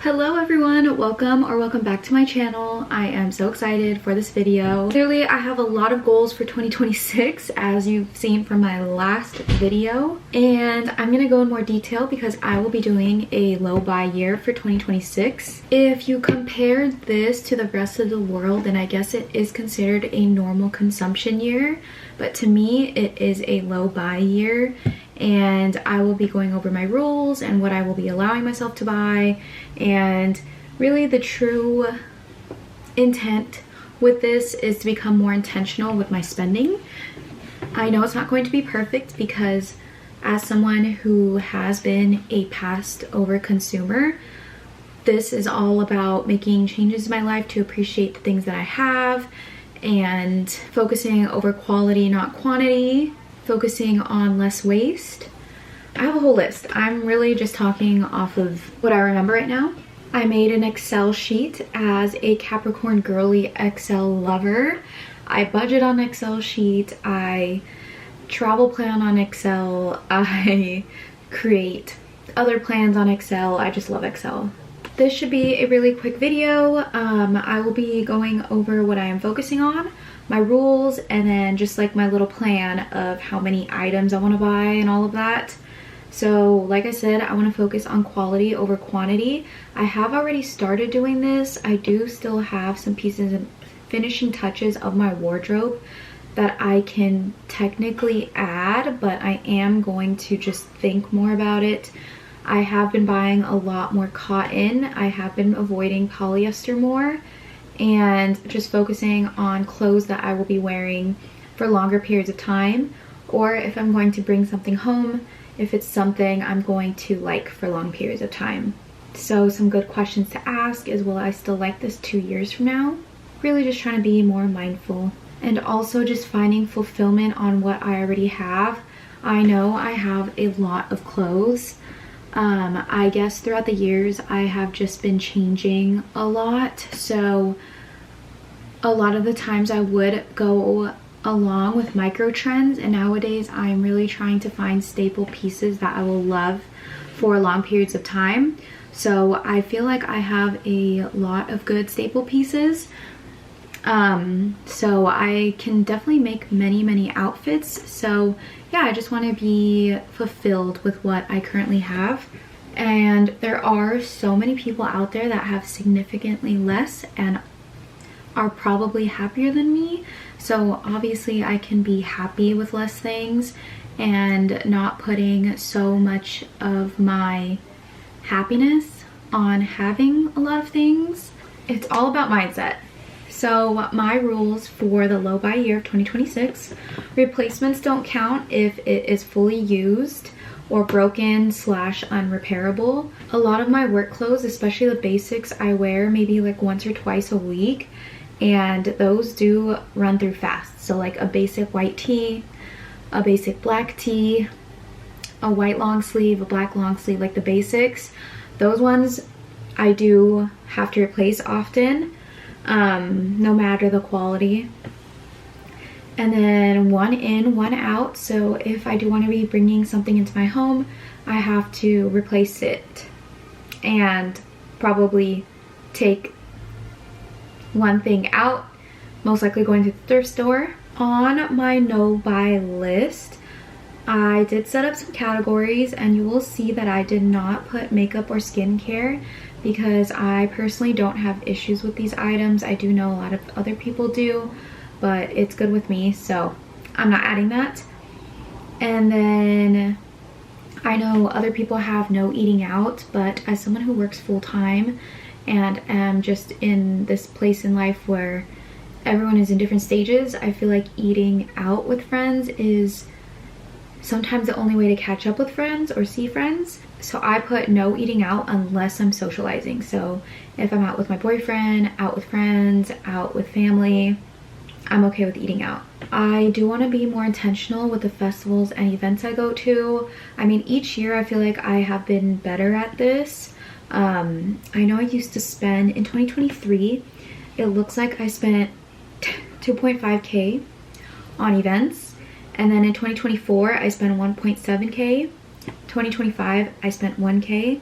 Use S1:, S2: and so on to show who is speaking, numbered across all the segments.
S1: Hello everyone, welcome back to my channel. I am so excited for this video. Clearly I have a lot of goals for 2026 as you've seen from my last video, and I'm gonna go in more detail because I will be doing a low buy year for 2026. If you compare this to the rest of the world, then I guess it is considered a normal consumption year, but to me it is a low buy year. And I will be going over my rules and what I will be allowing myself to buy, and really the true intent with this is to become more intentional with my spending. I know it's not going to be perfect because as someone who has been a past over consumer, this is all about making changes in my life to appreciate the things that I have and focusing over quality, not quantity. Focusing on less waste. I have a whole list. I'm really just talking off of what I remember right now. I made an Excel sheet as a Capricorn girly Excel lover. I budget on Excel sheet. I travel plan on Excel. I create other plans on Excel. I just love Excel. This should be a really quick video. I will be going over what I am focusing on, my rules, and then just like my little plan of how many items I want to buy and all of that. So like I said, I want to focus on quality over quantity. I have already started doing this. I do still have some pieces and finishing touches of my wardrobe that I can technically add, but I am going to just think more about it. I have been buying a lot more cotton. I have been avoiding polyester more and just focusing on clothes that I will be wearing for longer periods of time, or if I'm going to bring something home, if it's something I'm going to like for long periods of time. So some good questions to ask is, will I still like this 2 years from now? Really just trying to be more mindful, and also just finding fulfillment on what I already have. I know I have a lot of clothes. I guess throughout the years I have just been changing a lot, so a lot of the times I would go along with micro trends, and nowadays I'm really trying to find staple pieces that I will love for long periods of time. So I feel like I have a lot of good staple pieces, so I can definitely make many outfits. So yeah, I just want to be fulfilled with what I currently have. And there are so many people out there that have significantly less and are probably happier than me. So obviously I can be happy with less things and not putting so much of my happiness on having a lot of things. It's all about mindset. So my rules for the low buy year of 2026, replacements don't count if it is fully used or broken / unrepairable. A lot of my work clothes, especially the basics, I wear maybe like once or twice a week, and those do run through fast. So like a basic white tee, a basic black tee, a white long sleeve, a black long sleeve, like the basics, those ones I do have to replace often. No matter the quality. And then one in, one out. So if I do want to be bringing something into my home, I have to replace it and probably take one thing out, most likely going to the thrift store. On my no buy list, I did set up some categories, and you will see that I did not put makeup or skincare because I personally don't have issues with these items. I do know a lot of other people do, but it's good with me, so I'm not adding that. And then I know other people have no eating out, but as someone who works full-time and am just in this place in life where everyone is in different stages, I feel like eating out with friends is sometimes the only way to catch up with friends or see friends. So I put no eating out unless I'm socializing. So if I'm out with my boyfriend, out with friends, out with family, I'm okay with eating out. I do want to be more intentional with the festivals and events I go to. I mean, each year I feel like I have been better at this. I know I used to spend, in 2023, it looks like I spent 2.5K on events. And then in 2024, I spent 1.7K. 2025, I spent 1K.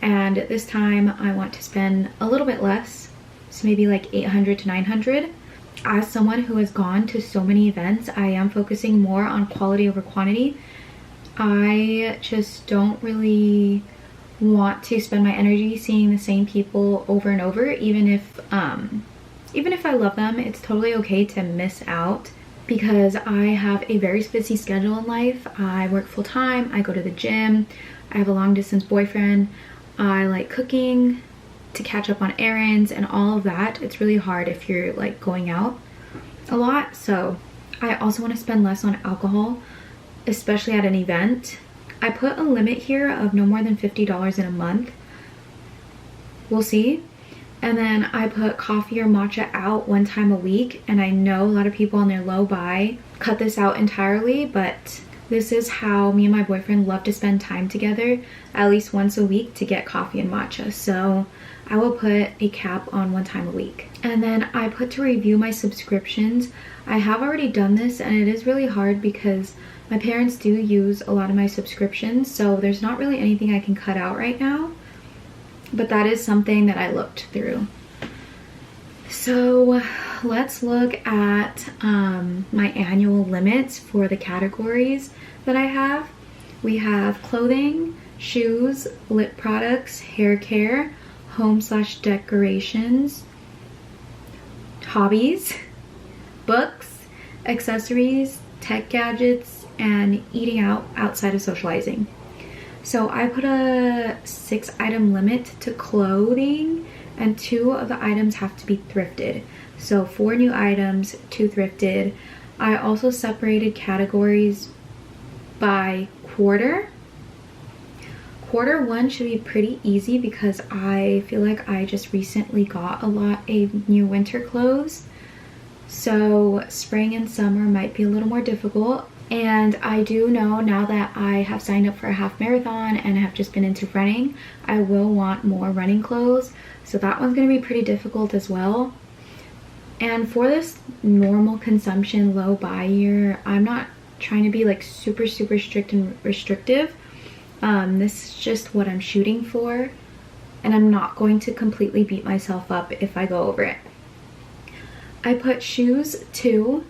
S1: and this time I want to spend a little bit less, so maybe like 800 to 900. As someone who has gone to so many events, I am focusing more on quality over quantity. I just don't really want to spend my energy seeing the same people over and over. Even if I love them, it's totally okay to miss out, because I have a very busy schedule in life. I work full-time, I go to the gym, I have a long-distance boyfriend, I like cooking, to catch up on errands and all of that. It's really hard if you're like going out a lot. So I also want to spend less on alcohol, especially at an event. I put a limit here of no more than $50 in a month. We'll see. And then I put coffee or matcha out 1 time a week, and I know a lot of people on their low buy cut this out entirely, but this is how me and my boyfriend love to spend time together, at least once a week, to get coffee and matcha. So I will put a cap on 1 time a week. And then I put to review my subscriptions. I have already done this, and it is really hard because my parents do use a lot of my subscriptions, so there's not really anything I can cut out right now. But that is something that I looked through. So let's look at my annual limits for the categories that I have. We have clothing, shoes, lip products, hair care, home/decorations, hobbies, books, accessories, tech gadgets, and eating out outside of socializing. So I put a 6-item limit to clothing, and 2 of the items have to be thrifted. So 4 new items, 2 thrifted. I also separated categories by quarter. Quarter 1 should be pretty easy because I feel like I just recently got a lot of new winter clothes. So spring and summer might be a little more difficult. And I do know now that I have signed up for a half marathon and have just been into running, I will want more running clothes. So that one's going to be pretty difficult as well. And for this normal consumption low buy year, I'm not trying to be like super strict and restrictive. This is just what I'm shooting for, and I'm not going to completely beat myself up if I go over it. I put shoes 2.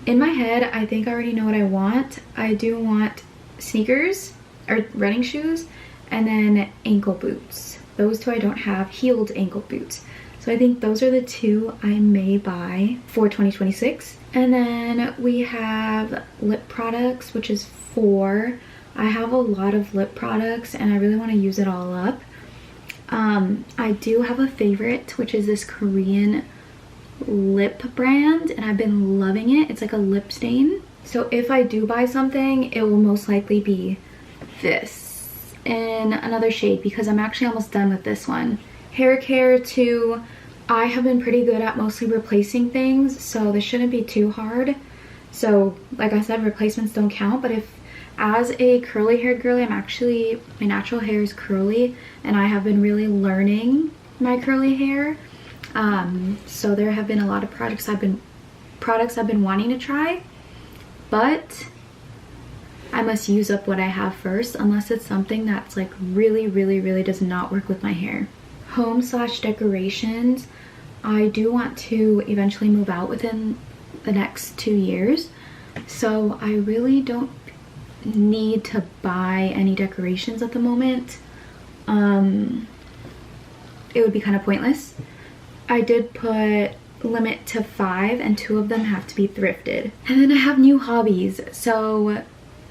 S1: In my head, I think I already know what I want. I do want sneakers or running shoes, and then ankle boots. Those 2 I don't have, heeled ankle boots. So I think those are the 2 I may buy for 2026. And then we have lip products, which is 4. I have a lot of lip products and I really want to use it all up. I do have a favorite, which is this Korean lip brand, and I've been loving it. It's like a lip stain. So if I do buy something, it will most likely be this in another shade, because I'm actually almost done with this one. Hair care too. I have been pretty good at mostly replacing things, so this shouldn't be too hard. So like I said, replacements don't count, but if as a curly haired girly, my natural hair is curly, and I have been really learning my curly hair. So there have been a lot of products I've been wanting to try, but I must use up what I have first, unless it's something that's like really does not work with my hair. Home/decorations. I do want to eventually move out within the next 2 years, so I really don't need to buy any decorations at the moment. It would be kind of pointless. I did put limit to 5, and 2 of them have to be thrifted. And then I have new hobbies. So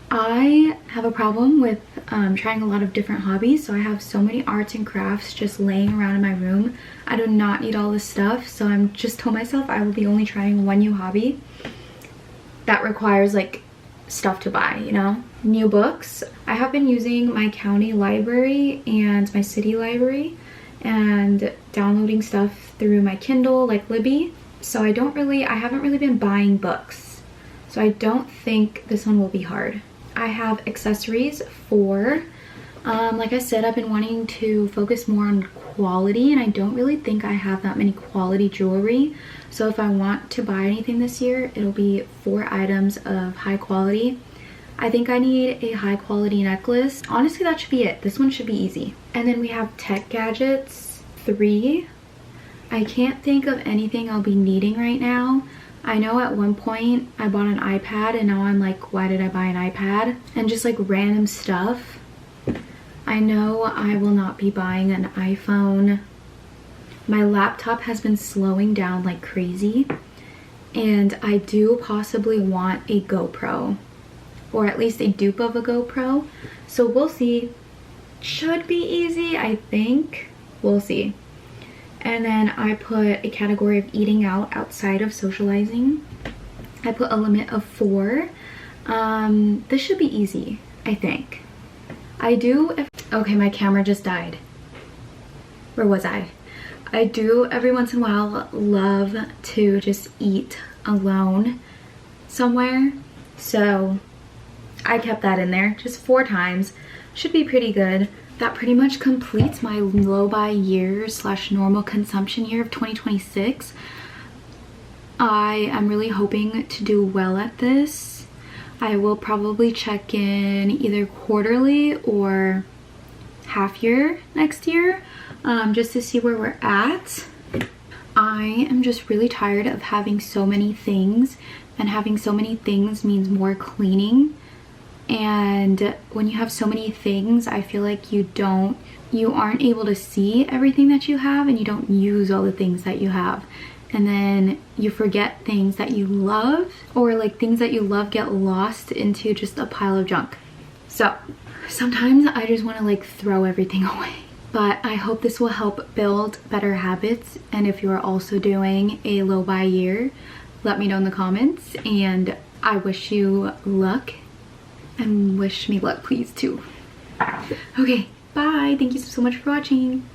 S1: I have a problem with trying a lot of different hobbies. So I have so many arts and crafts just laying around in my room. I do not need all this stuff. So I'm just told myself I will be only trying 1 new hobby that requires like stuff to buy, you know? New books. I have been using my county library and my city library and downloading stuff through my Kindle like Libby. So I haven't really been buying books. So I don't think this one will be hard. I have accessories 4. Like I said, I've been wanting to focus more on quality, and I don't really think I have that many quality jewelry. So if I want to buy anything this year, it'll be 4 items of high quality. I think I need a high quality necklace. Honestly, that should be it. This one should be easy. And then we have tech gadgets, 3. I can't think of anything I'll be needing right now. I know at one point I bought an iPad and now I'm like, why did I buy an iPad? And just like random stuff. I know I will not be buying an iPhone. My laptop has been slowing down like crazy. And I do possibly want a GoPro. Or at least a dupe of a GoPro. So we'll see. Should be easy, I think. We'll see. And then I put a category of eating out outside of socializing. I put a limit of 4. This should be easy, I think. Okay, my camera just died. Where was I? I do every once in a while love to just eat alone somewhere. So I kept that in there just 4 times. Should be pretty good. That pretty much completes my low buy year / normal consumption year of 2026. I am really hoping to do well at this. I will probably check in either quarterly or half year next year, just to see where we're at. I am just really tired of having so many things, and having so many things means more cleaning. And when you have so many things, I feel like you aren't able to see everything that you have, and you don't use all the things that you have. And then you forget things that you love, or like things that you love get lost into just a pile of junk. So sometimes I just want to like throw everything away. But I hope this will help build better habits. And if you are also doing a low buy year, let me know in the comments. And I wish you luck. And wish me luck please too. Okay, bye. Thank you so much for watching.